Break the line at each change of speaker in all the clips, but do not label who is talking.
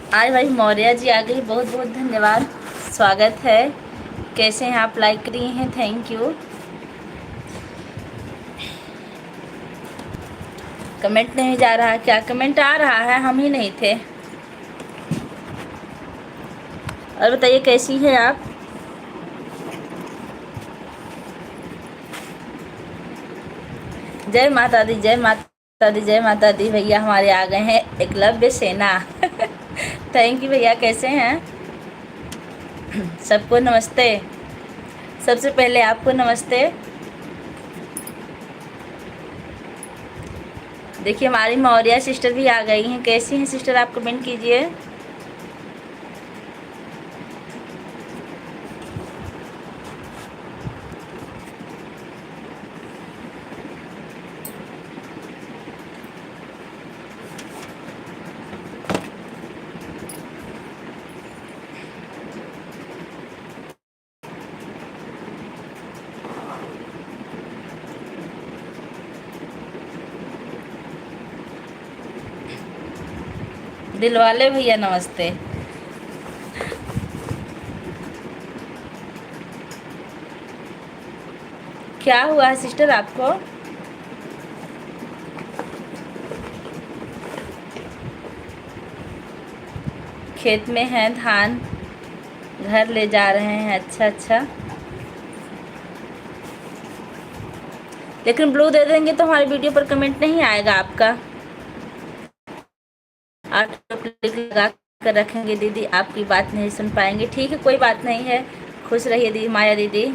आज भाई मौर्य जी आ गई, बहुत बहुत धन्यवाद, स्वागत है। कैसे हैं आप? लाइक करिए हैं, थैंक यू। कमेंट नहीं जा रहा, क्या कमेंट आ रहा है? हम ही नहीं थे। और बताइए कैसी हैं आप? जय माता दी, जय माता दी, जय माता दी। भैया हमारे आ गए हैं, एकलव्य सेना। थैंक यू भैया, कैसे हैं? सबको नमस्ते। सबसे पहले आपको नमस्ते। देखिए हमारी मौर्या सिस्टर भी आ गई हैं। कैसी हैं सिस्टर? आप कमेंट कीजिए। दिलवाले भैया नमस्ते। क्या हुआ है सिस्टर आपको? खेत में हैं धान, घर ले जा रहे हैं। अच्छा अच्छा, लेकिन ब्लू दे देंगे तो हमारी वीडियो पर कमेंट नहीं आएगा आपका। ऑटो क्लिक लगा कर रखेंगे दीदी, आपकी बात नहीं सुन पाएंगे। ठीक है, कोई बात नहीं है। खुश रहिए दीदी, माया दीदी।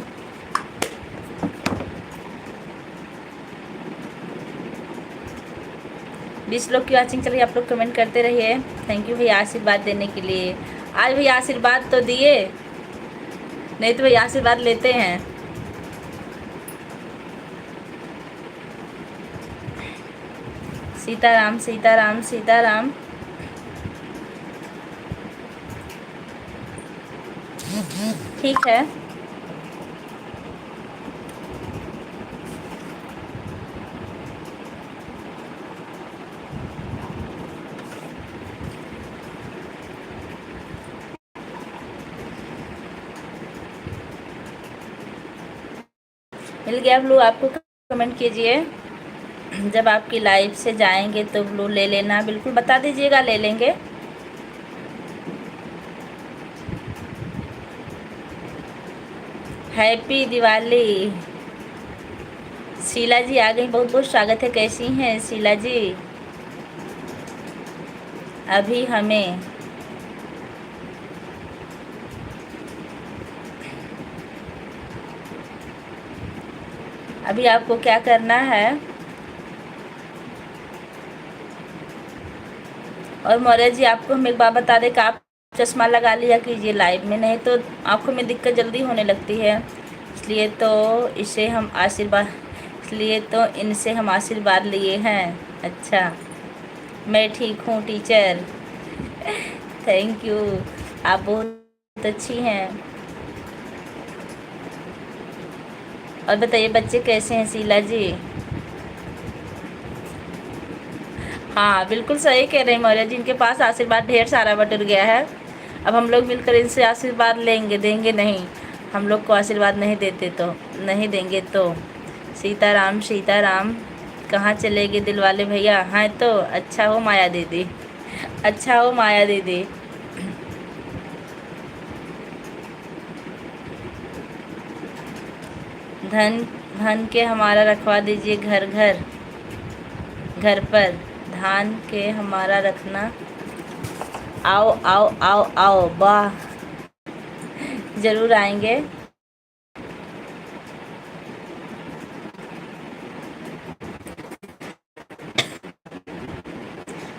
20 लोग की वॉचिंग चल रही है, आप लोग कमेंट करते रहिए। थैंक यू भैया आशीर्वाद देने के लिए। आज भैया आशीर्वाद तो दिए, नहीं तो भैया आशीर्वाद लेते हैं। सीताराम सीताराम सीताराम। ठीक है, मिल गया ब्लू। आपको कमेंट कीजिए, जब आपकी लाइव से जाएंगे तो ब्लू ले लेना, बिल्कुल बता दीजिएगा, ले लेंगे। हैप्पी दिवाली। शीला जी आ गई, बहुत बहुत स्वागत है। कैसी हैं शीला जी? अभी हमें अभी आपको क्या करना है? और मौर्य जी आपको हम एक बात बता दें कि आप चश्मा लगा लिया कीजिए लाइव में, नहीं तो आँखों में दिक्कत जल्दी होने लगती है। इसलिए तो इसे हम आशीर्वाद इसलिए तो इनसे हम आशीर्वाद लिए हैं। अच्छा, मैं ठीक हूँ टीचर। थैंक यू, आप बहुत अच्छी हैं। और बताइए बच्चे कैसे हैं शीला जी? हाँ बिल्कुल सही कह रहे हैं मौर्य जी, इनके पास आशीर्वाद ढेर सारा बटुर गया है। अब हम लोग मिलकर इनसे आशीर्वाद लेंगे, देंगे नहीं? हम लोग को आशीर्वाद नहीं देते तो नहीं देंगे तो। सीताराम सीताराम। कहाँ चले गए दिल वाले भैया? हाँ तो अच्छा हो माया दीदी, अच्छा हो माया दीदी। धन धन के हमारा रखवा दीजिए, घर घर घर पर धान के हमारा रखना। आओ आओ आओ आओ, वाह, ज़रूर आएंगे।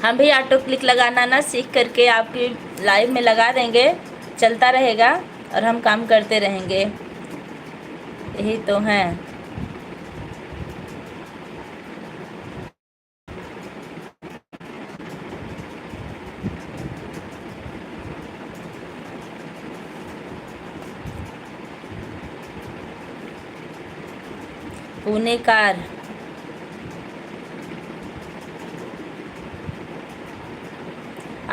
हम भी ऑटो क्लिक लगाना ना सीख करके आपकी लाइव में लगा देंगे, चलता रहेगा और हम काम करते रहेंगे। यही तो है। पुणेकार।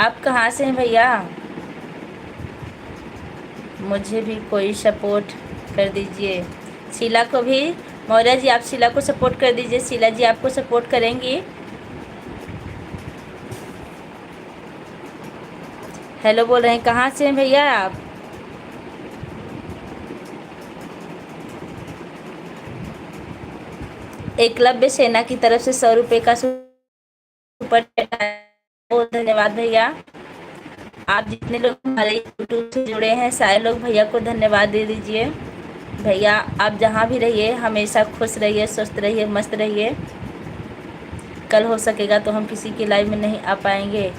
आप कहाँ से हैं भैया? मुझे भी कोई सपोर्ट कर दीजिए। शीला को भी, मौर्य जी आप शीला को सपोर्ट कर दीजिए। शीला जी आपको सपोर्ट करेंगी। हेलो बोल रहे हैं, कहाँ से हैं भैया आप? एकलव्य सेना की तरफ से 100 रुपये का सुपर चैट आया। बहुत धन्यवाद भैया। आप जितने लोग हमारे यूट्यूब से जुड़े हैं सारे लोग भैया को धन्यवाद दे दीजिए। भैया आप जहाँ भी रहिए हमेशा खुश रहिए, स्वस्थ रहिए, मस्त रहिए। कल हो सकेगा तो हम किसी की लाइव में नहीं आ पाएंगे।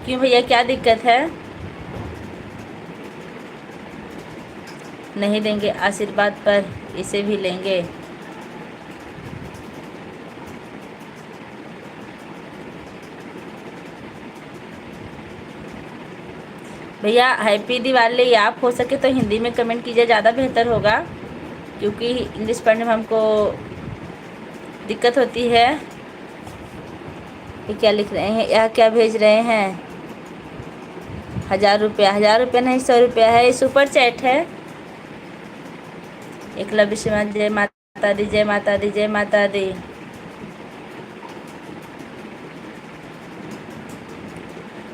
क्यों भैया, क्या दिक्कत है? नहीं देंगे आशीर्वाद, पर इसे भी लेंगे। भैया हैप्पी दिवाली। आप हो सके तो हिंदी में कमेंट कीजिए, ज़्यादा बेहतर होगा, क्योंकि इंग्लिश पढ़ने में हमको दिक्कत होती है। ये क्या लिख रहे हैं, यह क्या भेज रहे हैं? 1000 रुपया? 1000 रुपया नहीं, 100 रुपया है। ये सुपर चैट है। एकलव्य सेना, जय माता दी, जय माता दी, जय माता दी।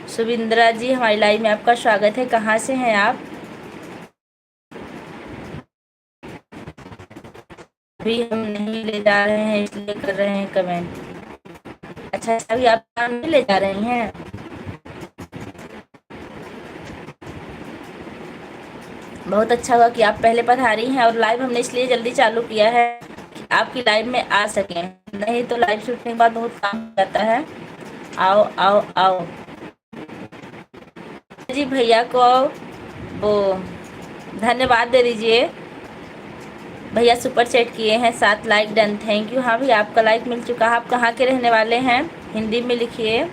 सुविंद्रा जी हमारी लाइव में आपका स्वागत है। कहाँ से हैं आप? अभी हम नहीं ले जा रहे हैं इसलिए कर रहे हैं कमेंट। अच्छा, अभी आप काम नहीं ले जा रही हैं? बहुत अच्छा हुआ कि आप पहले पधारी हैं, और लाइव हमने इसलिए जल्दी चालू किया है कि आपकी लाइव में आ सकें, नहीं तो लाइव शूटने के बाद बहुत काम हो जाता है। आओ आओ आओ जी। भैया को वो धन्यवाद दे दीजिए। भैया सुपर चैट किए हैं, 7 लाइक डन, थैंक यू। हाँ भैया आपका लाइक मिल चुका है। आप कहाँ के रहने वाले हैं? हिंदी में लिखिए,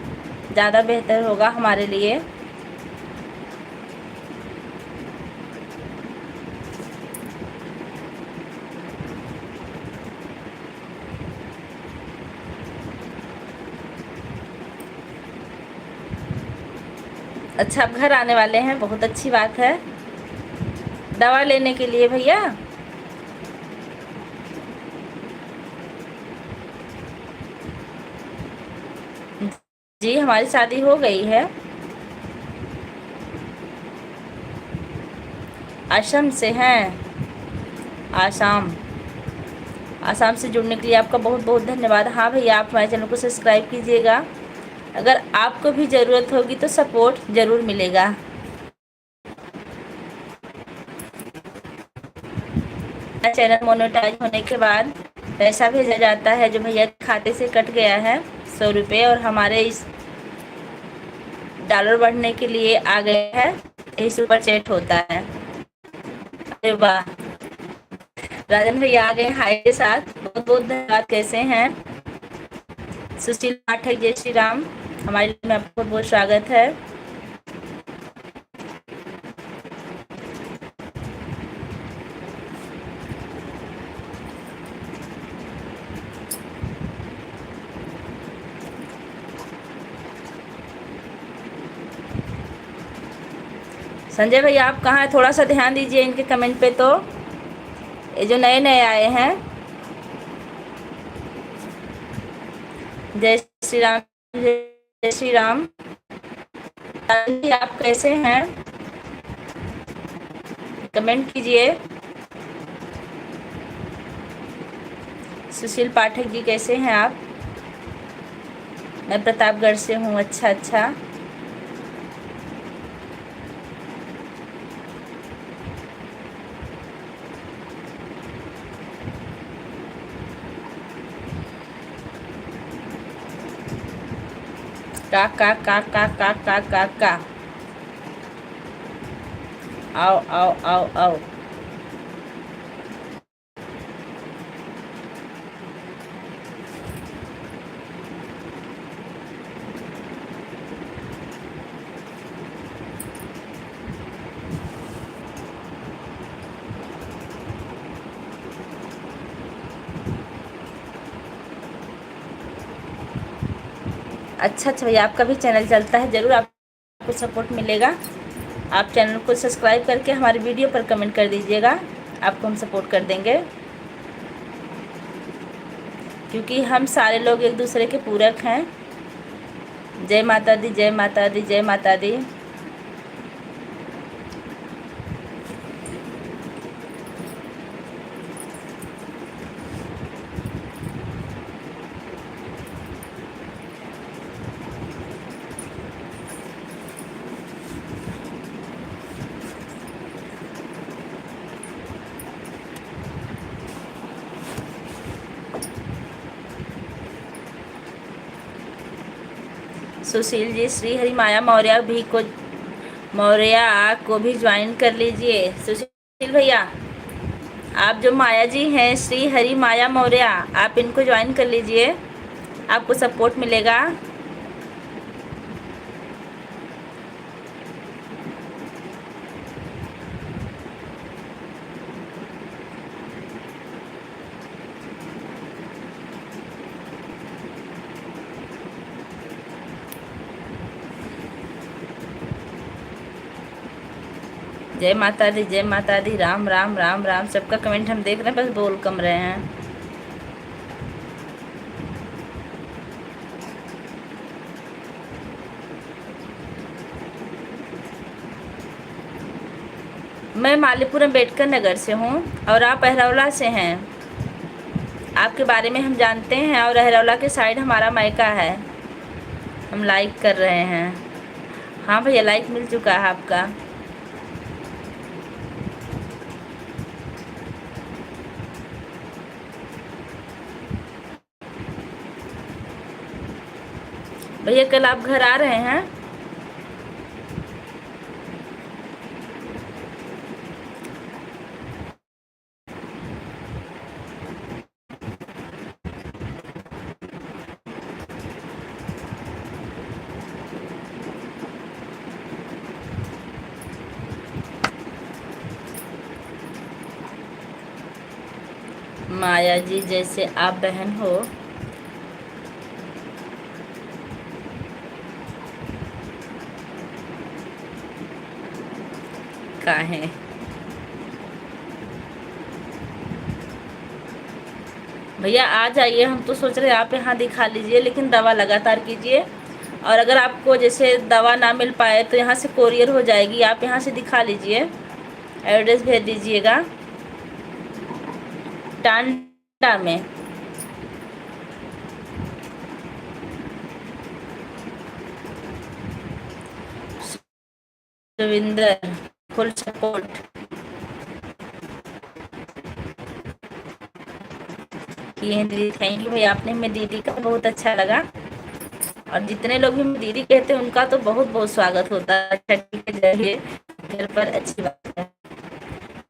ज़्यादा बेहतर होगा हमारे लिए। अच्छा, आप घर आने वाले हैं, बहुत अच्छी बात है। दवा लेने के लिए भैया? जी हमारी शादी हो गई है। असम से हैं? आसाम। आसाम से जुड़ने के लिए आपका बहुत बहुत धन्यवाद। हाँ भैया, आप हमारे चैनल को सब्सक्राइब कीजिएगा। अगर आपको भी ज़रूरत होगी तो सपोर्ट ज़रूर मिलेगा। चैनल मोनेटाइज होने के बाद पैसा भेजा जाता है, जो भैया के खाते से कट गया है 100 रुपये, और हमारे इस डॉलर बढ़ने के लिए आ गए हैं, यही सुपर चैट होता है। अरे वाह, राजन भैया आ गए हाय के साथ, बहुत बहुत धन्यवाद। कैसे हैं? सुशील पाठक, जय श्री राम। हमारे में आपका बहुत बहुत स्वागत है। संजय भैया आप कहाँ हैं? थोड़ा सा ध्यान दीजिए इनके कमेंट पे। तो ये जो नए नए आए हैं, जय श्री राम, जय श्री राम। आप कैसे हैं? कमेंट कीजिए। सुशील पाठक जी कैसे हैं आप? मैं प्रतापगढ़ से हूँ। अच्छा अच्छा। का का का का का का का का आओ आओ आओ आओ। अच्छा अच्छा भैया, आपका भी चैनल चलता है, ज़रूर आप आपको सपोर्ट मिलेगा। आप चैनल को सब्सक्राइब करके हमारी वीडियो पर कमेंट कर दीजिएगा, आपको हम सपोर्ट कर देंगे, क्योंकि हम सारे लोग एक दूसरे के पूरक हैं। जय माता दी, जय माता दी, जय माता दी। सुशील जी, श्री हरि माया मौर्य को भी ज्वाइन कर लीजिए। सुशील भैया, आप जो माया जी हैं, श्री हरि माया मौर्य, आप इनको ज्वाइन कर लीजिए, आपको सपोर्ट मिलेगा। जय माता दी, जय माता दी। राम राम राम राम। सबका कमेंट हम देख रहे हैं, बस बोल कम रहे हैं। मैं मालीपुरम अम्बेडकर नगर से हूँ और आप अहरौला से हैं। आपके बारे में हम जानते हैं और अहरौला के साइड हमारा मायका है। हम लाइक कर रहे हैं। हाँ भैया, लाइक मिल चुका है आपका। भैया, कल आप घर आ रहे हैं? माया जी, जैसे आप बहन हो। काहे? भैया आ जाइए, हम तो सोच रहे हैं आप यहाँ दिखा लीजिए, लेकिन दवा लगातार कीजिए। और अगर आपको जैसे दवा ना मिल पाए तो यहाँ से कोरियर हो जाएगी, आप यहाँ से दिखा लीजिए, एड्रेस भेज दीजिएगा। टांडा में। Ravinder, full support. ये दीदी, थैंक यू भैया, आपने मेरी दीदी का बहुत अच्छा लगा। और जितने लोग भी दीदी कहते हैं उनका तो बहुत बहुत स्वागत होता है। ठीक है, जाइए घर पर, अच्छी बात है।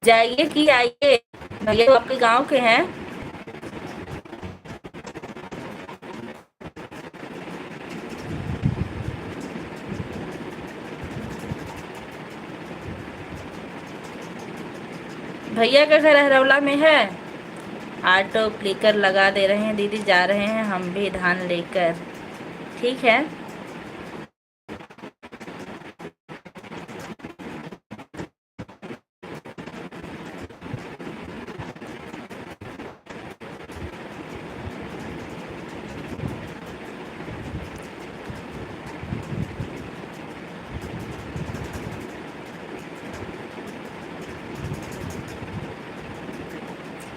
जाइए कि आइए भैया, तो आपके गांव के हैं। भैया का घर अहरौला में है। ऑटो क्लिकर लगा दे रहे हैं दीदी, जा रहे हैं हम भी धान लेकर। ठीक है।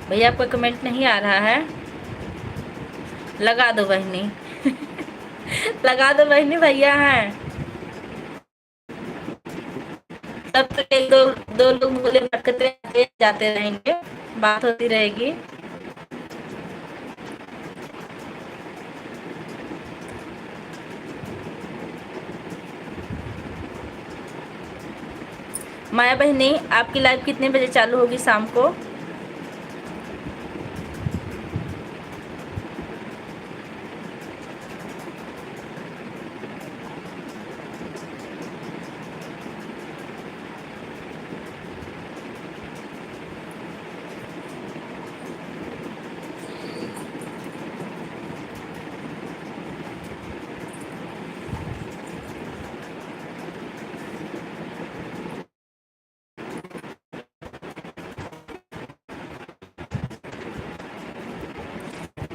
भैया, आपका कमेंट नहीं आ रहा है? लगा दो बहनी। लगा दो बहनी, भैया हैं। तब तक एक दो लोग बोले भटकते जाते रहेंगे, बात होती रहेगी। माया बहनी, आपकी लाइव कितने बजे चालू होगी शाम को?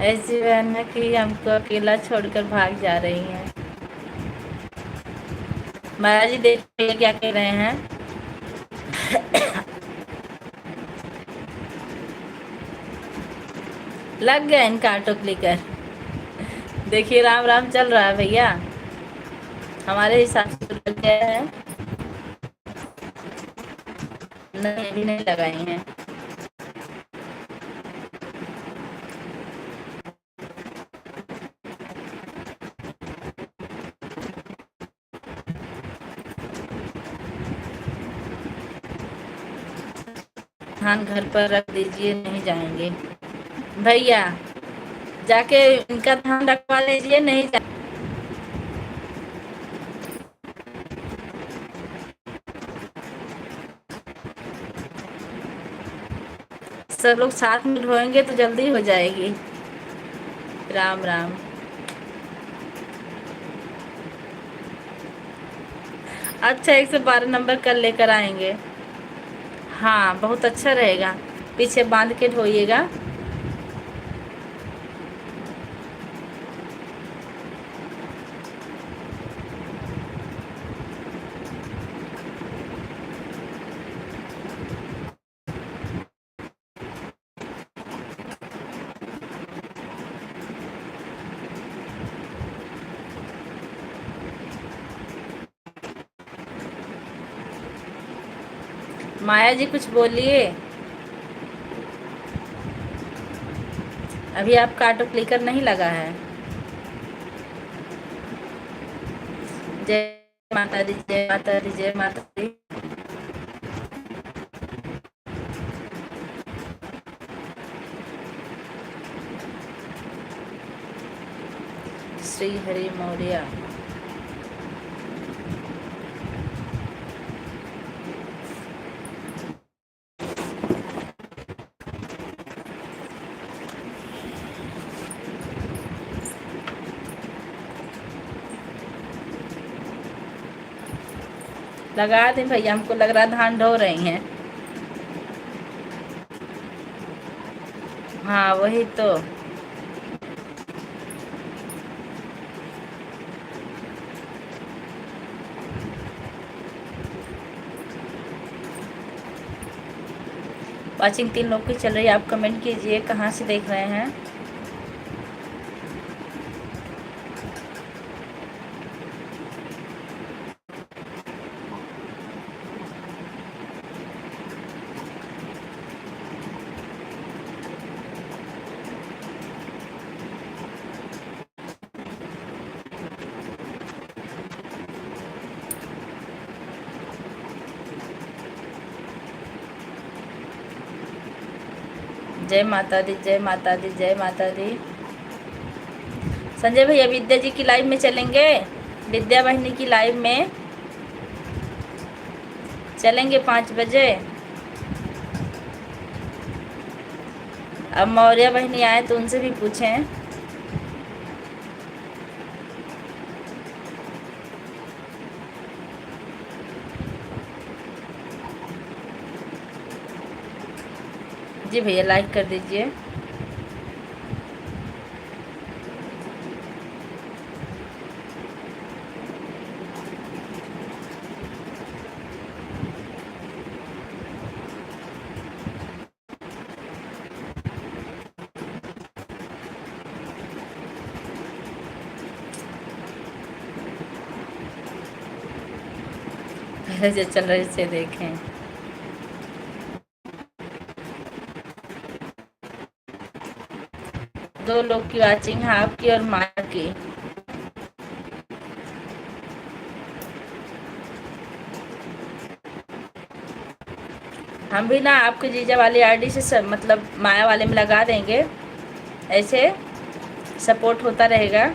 ऐसी बहन है कि हमको अकेला छोड़कर भाग जा रही हैं। महाराज जी देखिए क्या कह रहे हैं। लग गया इनका ऑटो क्लिकर। देखिए राम राम चल रहा है भैया, हमारे हिसाब से तो लग गया है। नहीं अभी नहीं लगाई हैं। धान घर पर रख दीजिए, नहीं जाएंगे भैया। जाके इनका धान रखवा लीजिए, नहीं जा। सब लोग साथ में ढोएंगे तो जल्दी हो जाएगी। राम राम। अच्छा 112 नंबर कल लेकर आएंगे। हाँ बहुत अच्छा रहेगा, पीछे बांध के ढोइएगा। माया जी कुछ बोलिए। अभी आपका ऑटो क्लिकर नहीं लगा है। जय माता दी, जय माता दी, जय माता दी। श्री हरि मौर्य। लगा दें भैया, हमको लग रहा धान ढो रही हैं। हाँ वही तो। वाचिंग 3 लोग की चल रही है, आप कमेंट कीजिए कहाँ से देख रहे हैं। जय माता दी, जय माता दी, जय माता दी। संजय भैया विद्या जी की लाइव में चलेंगे, विद्या बहनी की लाइव में चलेंगे 5 बजे। अब मौर्य बहनी आए तो उनसे भी पूछें। जी भैया लाइक कर दीजिए। पहले जो चल रहे से देखें। दो लोग की वाचिंग है, आपकी और माया की। हम भी ना आपके जीजा वाली आईडी से सब मतलब माया वाले में लगा देंगे, ऐसे सपोर्ट होता रहेगा।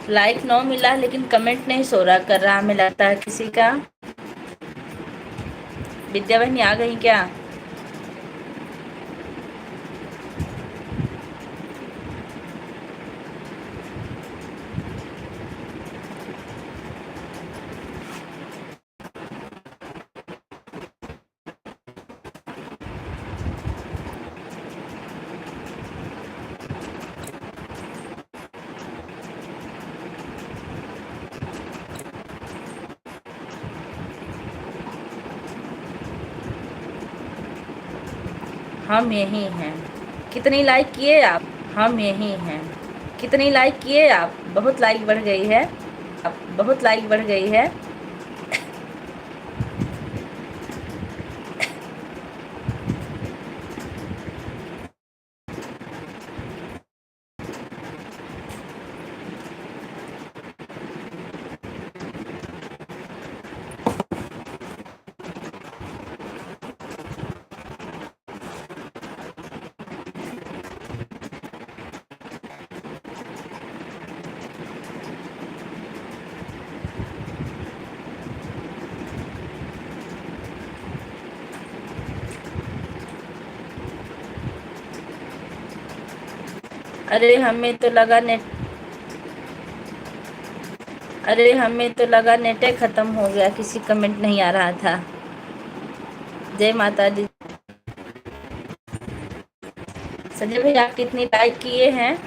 लाइक 9 मिला लेकिन कमेंट नहीं शो रहा कर रहा, हमें लगता है किसी का। विद्या बहनी आ गई क्या? हम यही हैं। कितनी लाइक किए आप? हम यही हैं। कितनी लाइक किए आप? बहुत लाइक बढ़ गई है। अब बहुत लाइक बढ़ गई है। अरे हमें तो लगा नेटे ख़त्म हो गया, किसी कमेंट नहीं आ रहा था। जय माता दी। संजय भाई आप कितनी लाइक किए हैं?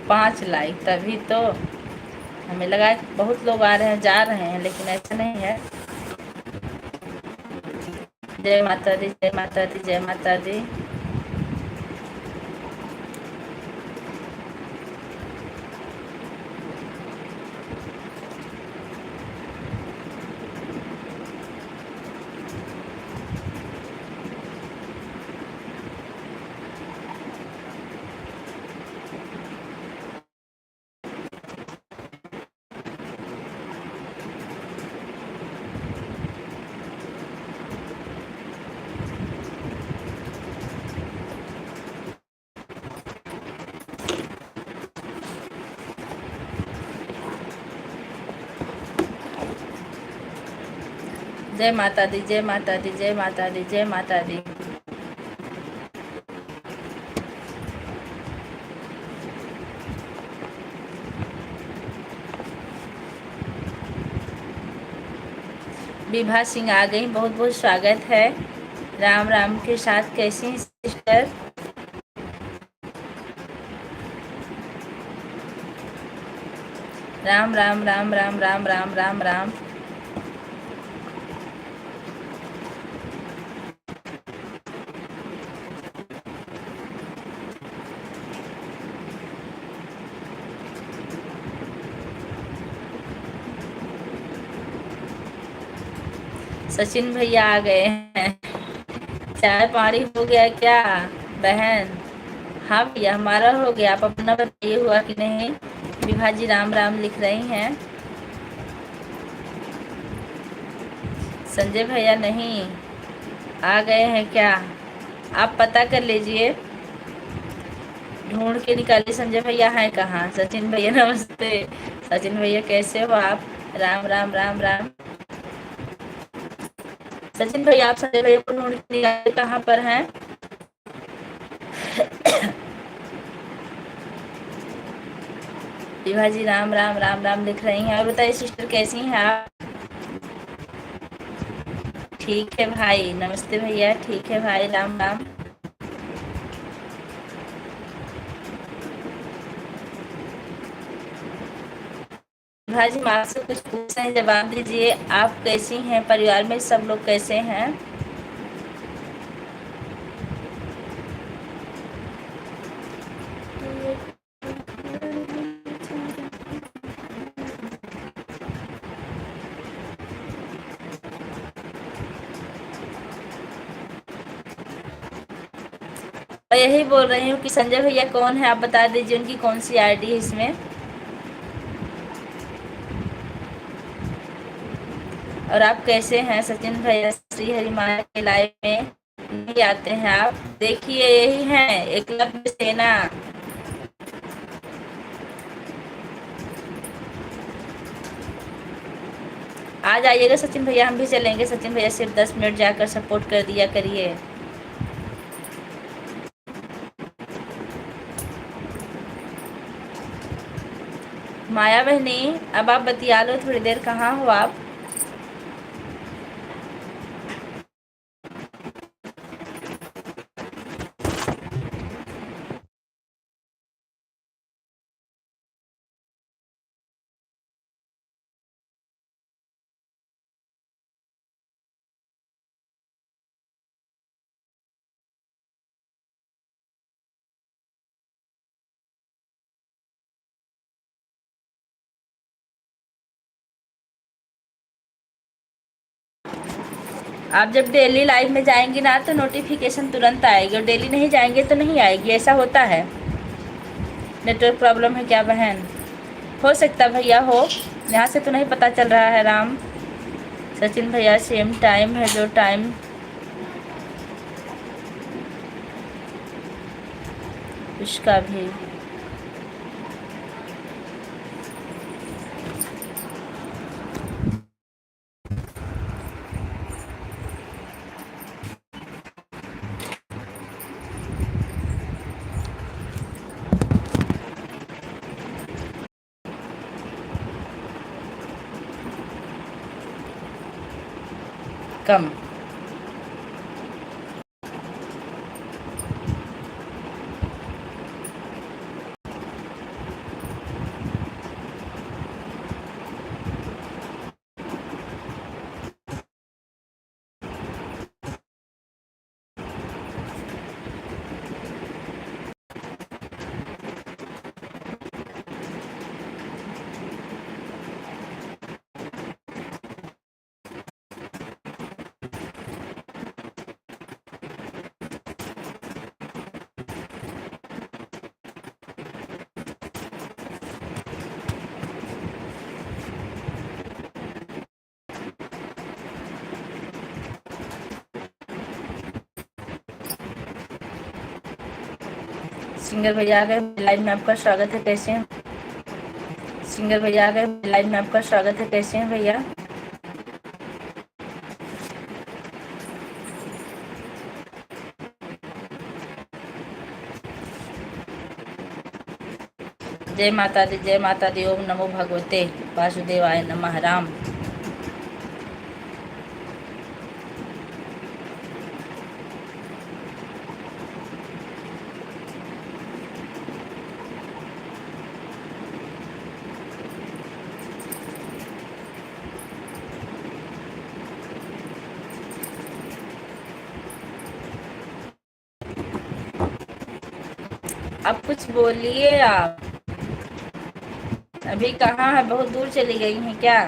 पाँच लाइक, तभी तो हमें लगा बहुत लोग आ रहे हैं जा रहे हैं, लेकिन ऐसा नहीं है। जय माता दी, जय माता दी, जय माता दी। जय माता दी, जय माता दी, जय माता दी, जय माता दी। विभा सिंह आ गई, बहुत बहुत स्वागत है। राम राम के साथ कैसी हैं सिस्टर? राम राम राम राम राम राम राम राम। सचिन भैया आ गए हैं। चाय पानी हो गया क्या बहन? हाँ भैया हमारा हो गया, आप अपना बताइए हुआ कि नहीं? विभा जी राम राम लिख रही हैं। संजय भैया नहीं आ गए हैं क्या? आप पता कर लीजिए, ढूंढ के निकालिए संजय भैया हैं कहाँ। सचिन भैया नमस्ते। सचिन भैया कैसे हो आप? राम राम राम राम। सचिन भैया आप संजय भैया को ढूंढ के निकालिए कहाँ पर हैं? विभा जी राम राम राम राम लिख रही हैं। और बताइए सिस्टर कैसी हैं आप? ठीक है भाई, नमस्ते भैया, ठीक है भाई, राम राम। भाई जी, मैं आपसे कुछ पूछते हैं, जवाब दीजिए। आप कैसी हैं? परिवार में सब लोग कैसे हैं? मैं यही बोल रही हूँ कि संजय भैया कौन है, आप बता दीजिए, उनकी कौन सी आईडी है इसमें। और आप कैसे हैं सचिन भैया? श्री हरि माया के लाइव में नहीं आते हैं आप? देखिए, यही है एकलव्य सेना। आ जाइएगा सचिन भैया, हम भी चलेंगे। सचिन भैया सिर्फ 10 मिनट जाकर सपोर्ट कर दिया करिए। माया बहनी, अब आप बतिया लो थोड़ी देर। कहाँ हो आप? आप जब डेली लाइव में जाएंगी ना तो नोटिफिकेशन तुरंत आएगी, और डेली नहीं जाएंगे तो नहीं आएगी। ऐसा होता है। नेटवर्क प्रॉब्लम है क्या बहन? हो सकता भैया हो, यहाँ से तो नहीं पता चल रहा है। राम सचिन भैया सेम टाइम है जो टाइम उसका भी। कम। सिंगर भैया आ गए लाइव में, आपका स्वागत है। कैसे हैं? सिंगर भैया आ गए लाइव में, आपका स्वागत है। कैसे हैं भैया? जय माता दी, जय माता दी। ओम नमो भगवते वासुदेवाय नमः। राम अब कुछ बोलिए आप। अभी कहाँ है? बहुत दूर चली गई हैं क्या?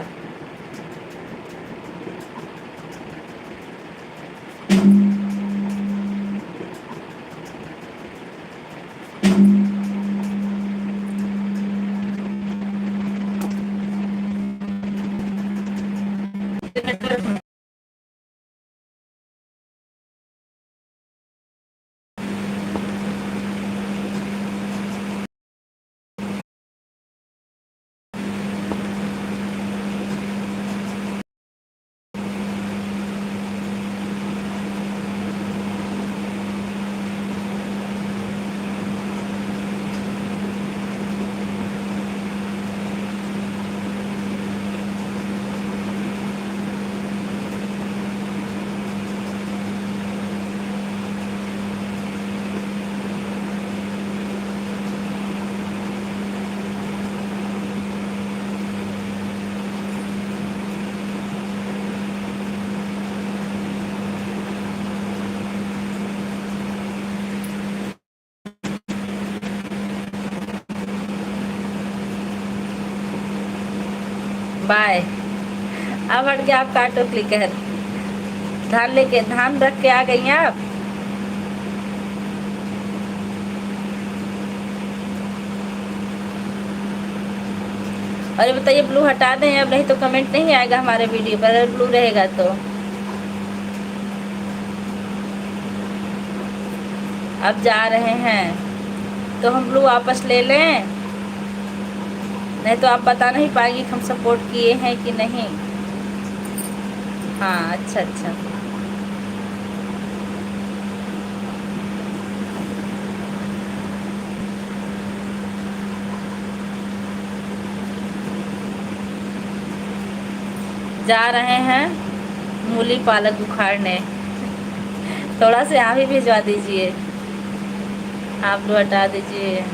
बाय। अब हट गया आपका ऑटो क्लिकर। धान रख के आ गई हैं आप। अरे बताइए, ब्लू हटा दें अब, नहीं तो कमेंट नहीं आएगा हमारे वीडियो पर अगर ब्लू रहेगा तो। अब जा रहे हैं तो हम ब्लू वापस ले लें, नहीं तो आप बता नहीं पाएंगे कि हम सपोर्ट किए हैं कि नहीं। हाँ अच्छा अच्छा। जा रहे हैं मूली पालक उखाड़ने। थोड़ा से यहाँ भी भिजवा दीजिए। आप लोग हटा दीजिए।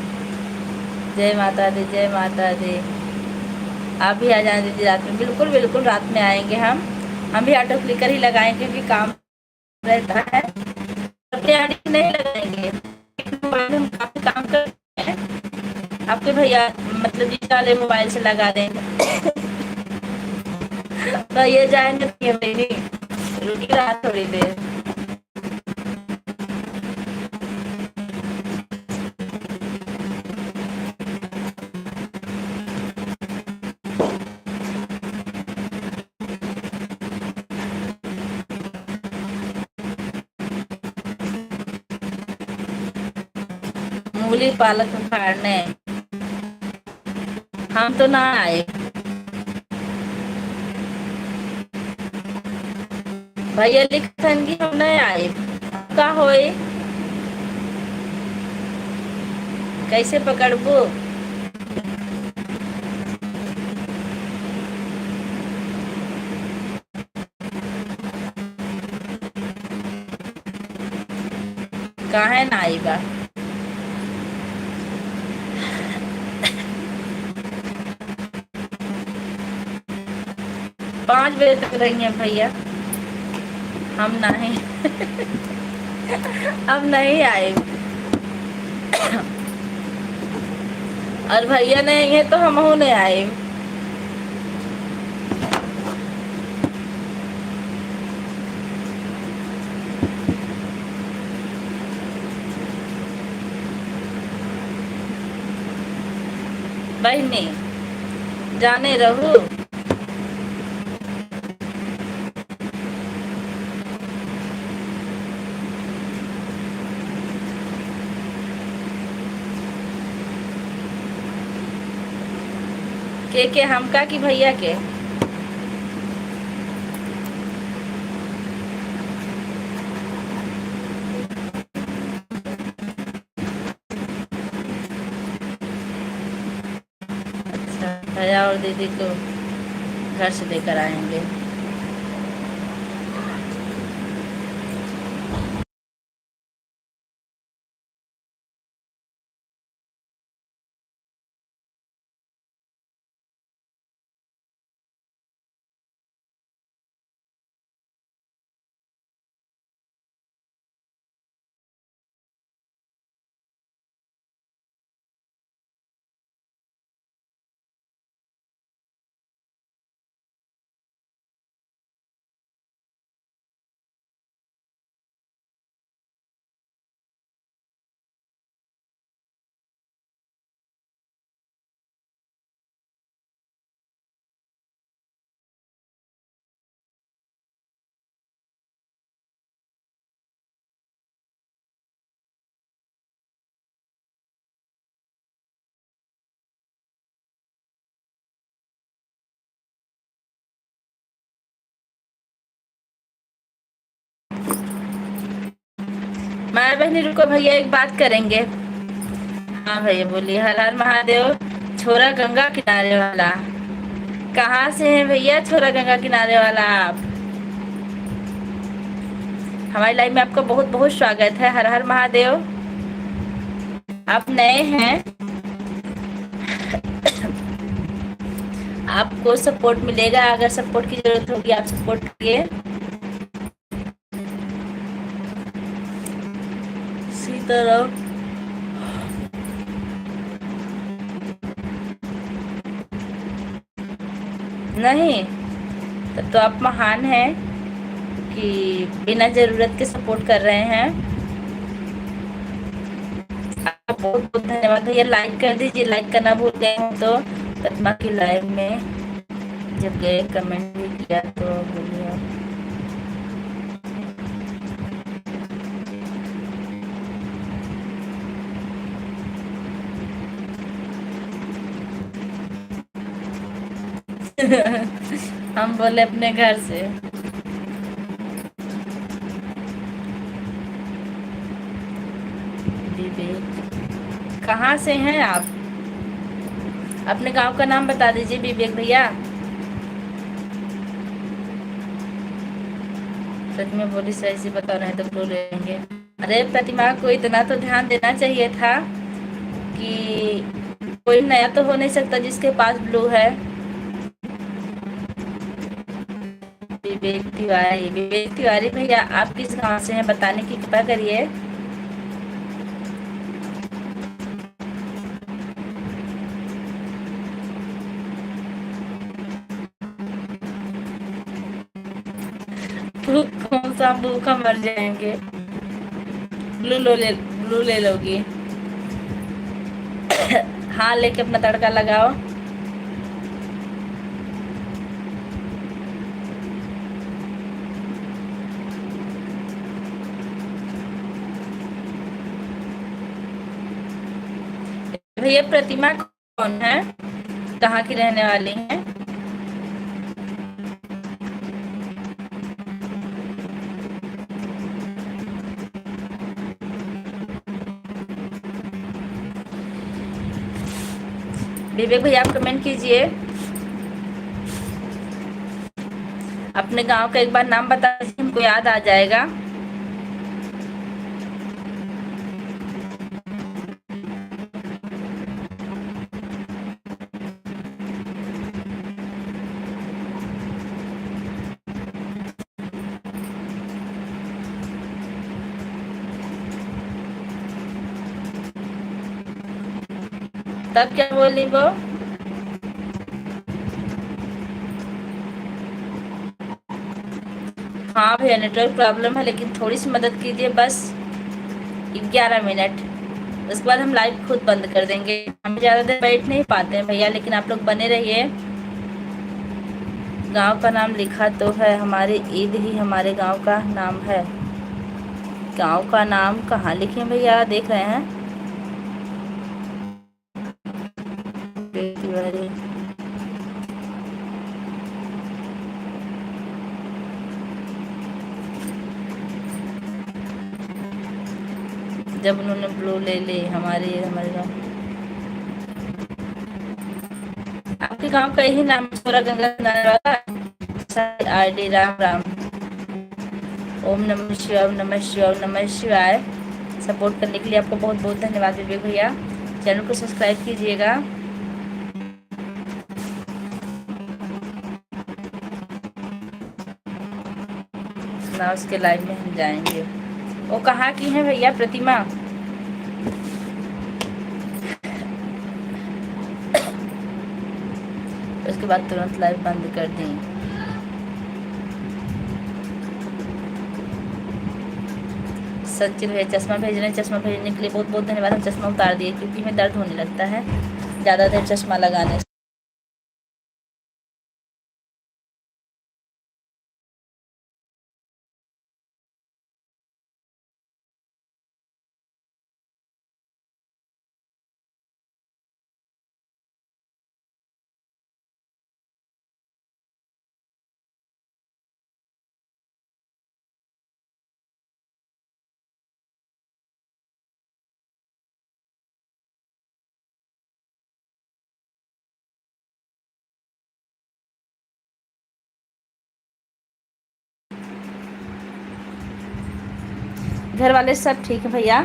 जय माता दी, जय माता दी। आप भी आ जाने दीजिए रात में। बिल्कुल बिल्कुल रात में आएंगे हम भी ऑटो क्लिकर ही लगाएंगे क्योंकि काम रहता है। अपने आगे नहीं लगाएंगे, मोबाइल हम काफी काम करते हैं। आपके भैया मतलब जिस वाले मोबाइल से लगा देंगे। तो ये जाएंगे रुकी रहा थोड़ी देर। मूली पालक उखाड़ने हम तो ना आए। भैया लिखन की हम नहीं आए। का होए कैसे पकड़बो। काहे ना आई बा। 5 बजे तक रहेंगे भैया, हम नहीं। अब नहीं आए। और भैया नहीं है तो हम नहीं आए। बहनी जाने रहू। के हमका कि भैया के। अच्छा भैया और दीदी को घर से लेकर आएंगे। माया बहनी रुको, भैया एक बात करेंगे। हाँ भैया बोलिए। हर हर महादेव। छोरा गंगा किनारे वाला कहाँ से है भैया? छोरा गंगा किनारे वाला आप। हमारी लाइफ में आपका बहुत बहुत स्वागत है। हर हर महादेव। आप नए हैं, आपको सपोर्ट मिलेगा। अगर सपोर्ट की जरूरत होगी आप सपोर्ट करिए। सीताराम। नहीं, तब तो आप महान हैं कि बिना ज़रूरत के सपोर्ट कर रहे हैं। आपका बहुत बहुत धन्यवाद भैया। लाइक कर दीजिए, लाइक करना भूल गए हो तो। प्रतिमा की लाइव में जब गए कमेंट भी किया तो बोलिए। हम बोले अपने घर से। विवेक, कहाँ से हैं आप? अपने गांव का नाम बता दीजिए विवेक भैया। सच में बोली, सही से बता रहे हैं तो ब्लू लेंगे। अरे प्रतिमा को इतना तो ध्यान देना चाहिए था कि कोई नया तो हो नहीं सकता जिसके पास ब्लू है। विवेक तिवारी भैया, आप किस गांव से हैं बताने की कृपा करिए। कौन सा भूखा मर जाएंगे। ब्लू ले लोगी। हाँ, लेके अपना तड़का लगाओ। भैया प्रतिमा कौन है, कहाँ की रहने वाली हैं? विवेक भैया आप कमेंट कीजिए। अपने गांव का एक बार नाम बता दीजिए, हमको याद आ जाएगा। तब क्या बोली वो? हाँ भैया, नेटवर्क प्रॉब्लम है, लेकिन थोड़ी सी मदद कीजिए बस 11 मिनट। उसके बाद हम लाइव खुद बंद कर देंगे। हम ज़्यादा देर बैठ नहीं पाते हैं भैया, लेकिन आप लोग बने रहिए। गांव का नाम लिखा तो है, हमारी ईद ही हमारे गांव का नाम है। गांव का नाम कहाँ लिखे भैया, देख रहे हैं? जब उन्होंने ब्लू ले ली हमारे गाँव। आपके गांव का यही नाम सोरा गंगा वाला आईडी। राम राम, ओम नमः शिवाय, ओम नमः शिवाय, ओम नमः शिवाय। सपोर्ट करने के लिए आपको बहुत बहुत धन्यवाद विवेक भैया। चैनल को सब्सक्राइब कीजिएगा। ना उसके लाइव में हम जाएंगे। वो कहाँ की है भैया प्रतिमा? उसके बाद तुरंत लाइव बंद कर दी। सचिन भैया चश्मा भेज रहे हैं। चश्मा भेजने के लिए बहुत बहुत धन्यवाद। हम चश्मा उतार दिए क्योंकि हमें दर्द होने लगता है ज़्यादा देर चश्मा लगाने से। घर वाले सब ठीक है भैया।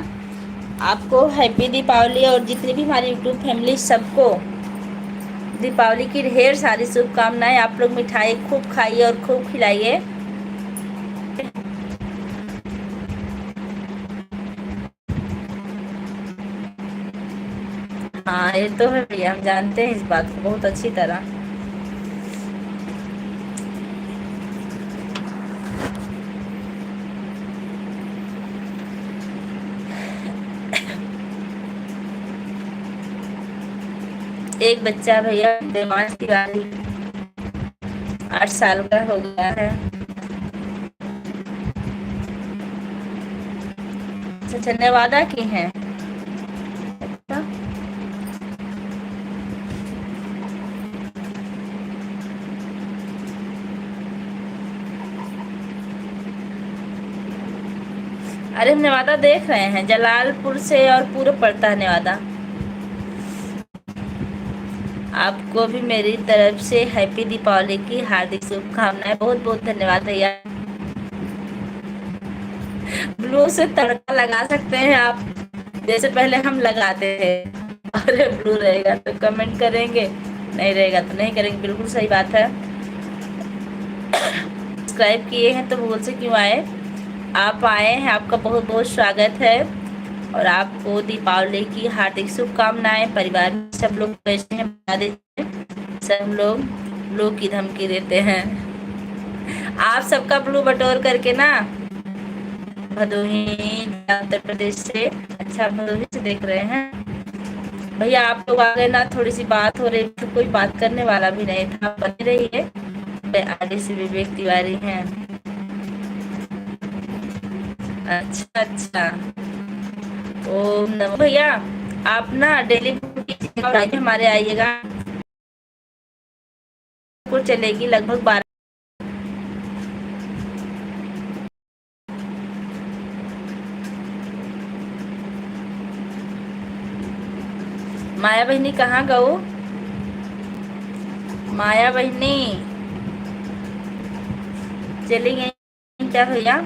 आपको हैप्पी दीपावली, और जितनी भी हमारी यूट्यूब फैमिली सबको दीपावली की ढेर सारी शुभकामनाएं। आप लोग मिठाई खूब खाइए और खूब खिलाइए। हाँ ये तो है भैया, हम जानते हैं इस बात को बहुत अच्छी तरह। एक बच्चा भैया देवांश तिवारी 8 साल का हो गया है। अच्छा, नेवादा की हैं। अच्छा, अरे हम नेवादा देख रहे हैं, जलालपुर से और पूर्व पड़ता है नेवादा। आपको भी मेरी तरफ से हैप्पी दीपावली की हार्दिक शुभकामनाएं। बहुत बहुत धन्यवाद भैया। ब्लू से तड़का लगा सकते हैं आप, जैसे पहले हम लगाते थे। अरे ब्लू रहेगा तो कमेंट करेंगे, नहीं रहेगा तो नहीं करेंगे, बिल्कुल सही बात है। सब्सक्राइब किए हैं तो भूल से क्यों आए, आप आए हैं, आपका बहुत बहुत स्वागत है। और आपको दीपावली की हार्दिक शुभकामनाएं। परिवार में सब लोग कैसे हैं बता दीजिए। सब लोग ब्लू की धमकी देते हैं। आप सबका ब्लू बटोर करके ना, भदोही उत्तर प्रदेश से, अच्छा भदोही से देख रहे हैं भैया। आप लोग आ गए ना, थोड़ी सी बात हो रही थी, कोई बात करने वाला भी नहीं था। बनी रही है। आगे से विवेक तिवारी हैं। अच्छा अच्छा, ओम नमः। भैया आप ना डेली और हमारे आइएगा, को चलेगी लगभग 12। माया बहनी कहाँ गो, माया बहनी चली गई क्या भैया?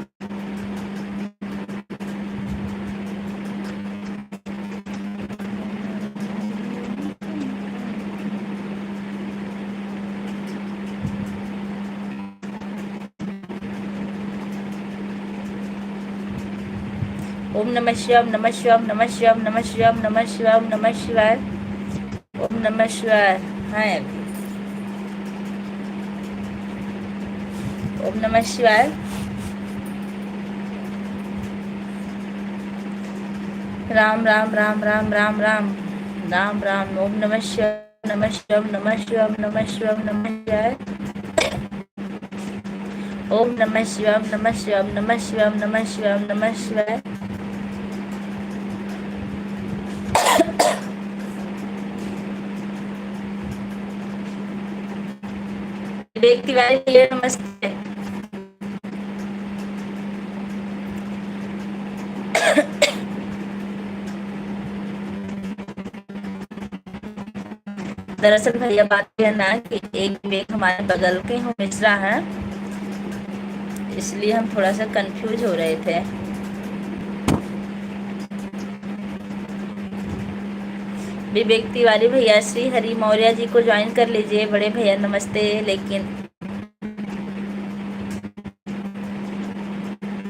ओम नमः शिवाय, नमः शिवाय, नमः शिवाय, नमः शिवाय, नमः शिवाय, नमः शिवाय, ओम नमः शिवाय है। ओम नमः शिवाय, राम राम राम राम राम राम राम राम। ओम नमः शिवाय, नमः शिवाय, नमः शिवाय, नमः शिवाय, नमः शिवाय, ओम नमः शिवाय, नमः शिवाय, नमः शिवाय, नमः शिवाय, नमः शिवाय। विवेक तिवारी नमस्ते। दरअसल भैया बात है ना कि एक विवेक हमारे बगल के हो मिश्रा है, इसलिए हम थोड़ा सा कंफ्यूज हो रहे थे। विवेक तिवारी भैया श्री हरि मौर्य जी को ज्वाइन कर लीजिए। बड़े भैया नमस्ते। लेकिन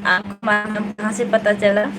आपको हमारा नाम कहाँ से पता चला?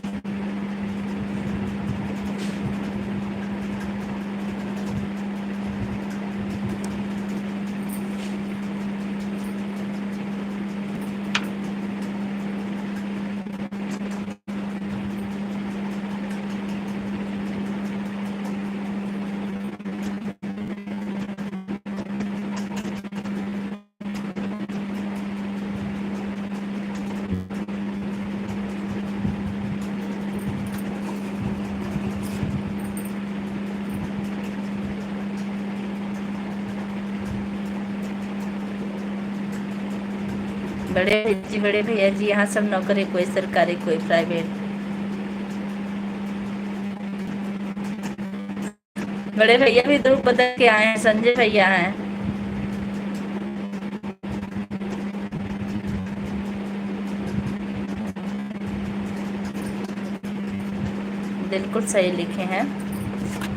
बड़े भैया जी यहाँ सब नौकरी, कोई सरकारी कोई प्राइवेट। बड़े भैया भी तो बदल के आए हैं, संजय भैया हैं। बिल्कुल सही लिखे हैं,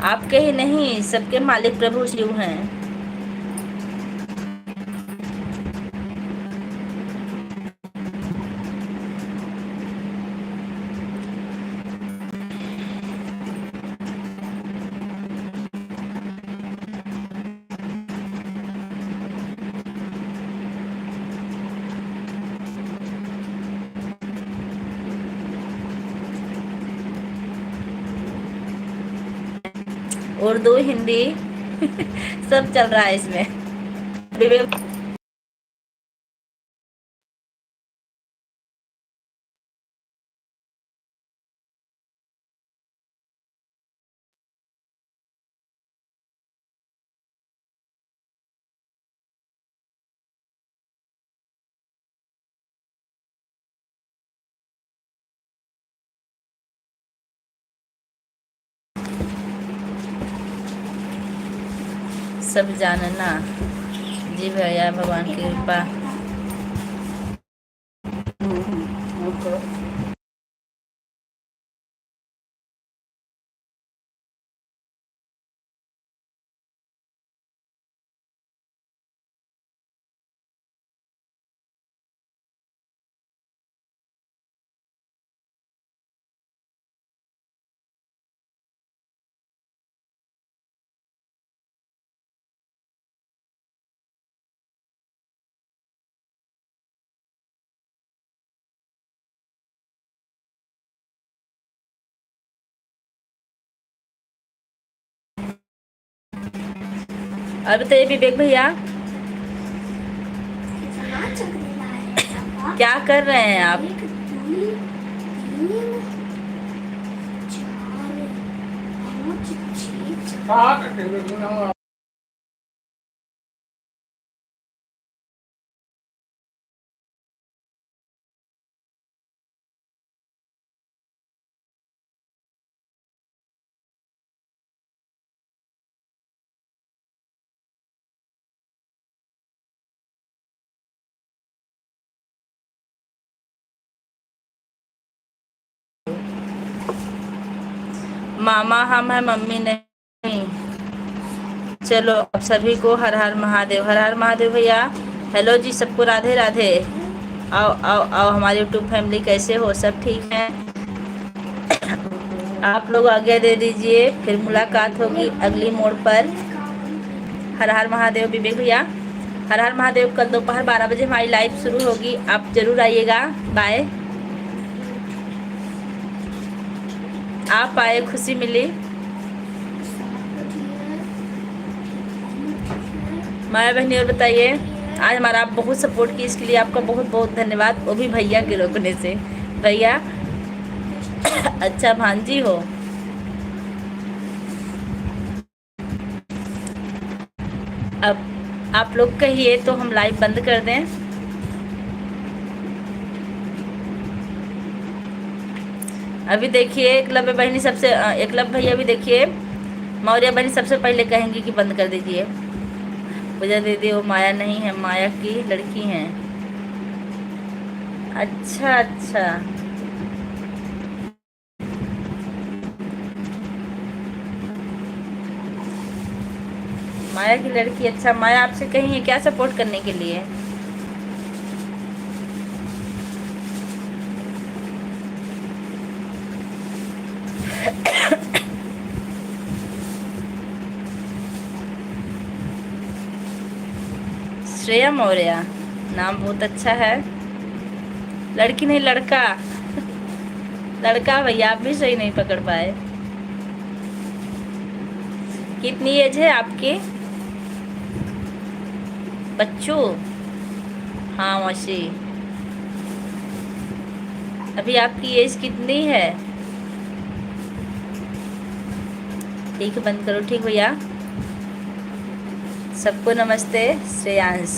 आपके ही नहीं सबके मालिक प्रभु शिव हैं। उर्दू, हिंदी, सब चल रहा है इसमें। विवेक सब जानना। जी भैया, भगवान की कृपा। और बताइए विवेक भैया, क्या कर रहे हैं आप? मामा हम है, मम्मी नहीं। चलो अब सभी को हर हर महादेव, हर हर महादेव भैया। हेलो जी, सबको राधे राधे। आओ आओ आओ, हमारी यूट्यूब फैमिली कैसे हो? सब ठीक है? आप लोग आज्ञा दे दीजिए, फिर मुलाकात होगी अगली मोड़ पर। हर हर महादेव विवेक भैया, हर हर महादेव। कल दोपहर 12 बजे हमारी लाइव शुरू होगी, आप जरूर आइएगा। बाय। आप आए, खुशी मिली। माया बहनी, और बताइए, आज हमारा आप बहुत सपोर्ट की, इसके लिए आपका बहुत बहुत धन्यवाद, वो भी भैया के रोकने से। भैया अच्छा भांजी हो। अब आप लोग कहिए तो हम लाइव बंद कर दें। अभी देखिए एकलव्य बहनी सबसे, एकलव्य भैया भी देखिए, मौर्य बहनी सबसे पहले कहेंगी कि बंद कर दीजिए। पूजा दीदी वो माया नहीं है, माया की लड़की हैं। अच्छा अच्छा, माया की लड़की। अच्छा, माया आपसे कही है क्या सपोर्ट करने के लिए? श्रेया मौर्य, नाम बहुत अच्छा है। लड़की नहीं, लड़का। लड़का भैया, आप भी सही नहीं पकड़ पाए। कितनी एज है आपकी? बच्चू, हाँ मौसी। अभी आपकी एज कितनी है? ठीक है, बंद करो। ठीक भैया, सबको नमस्ते। श्रेयांश।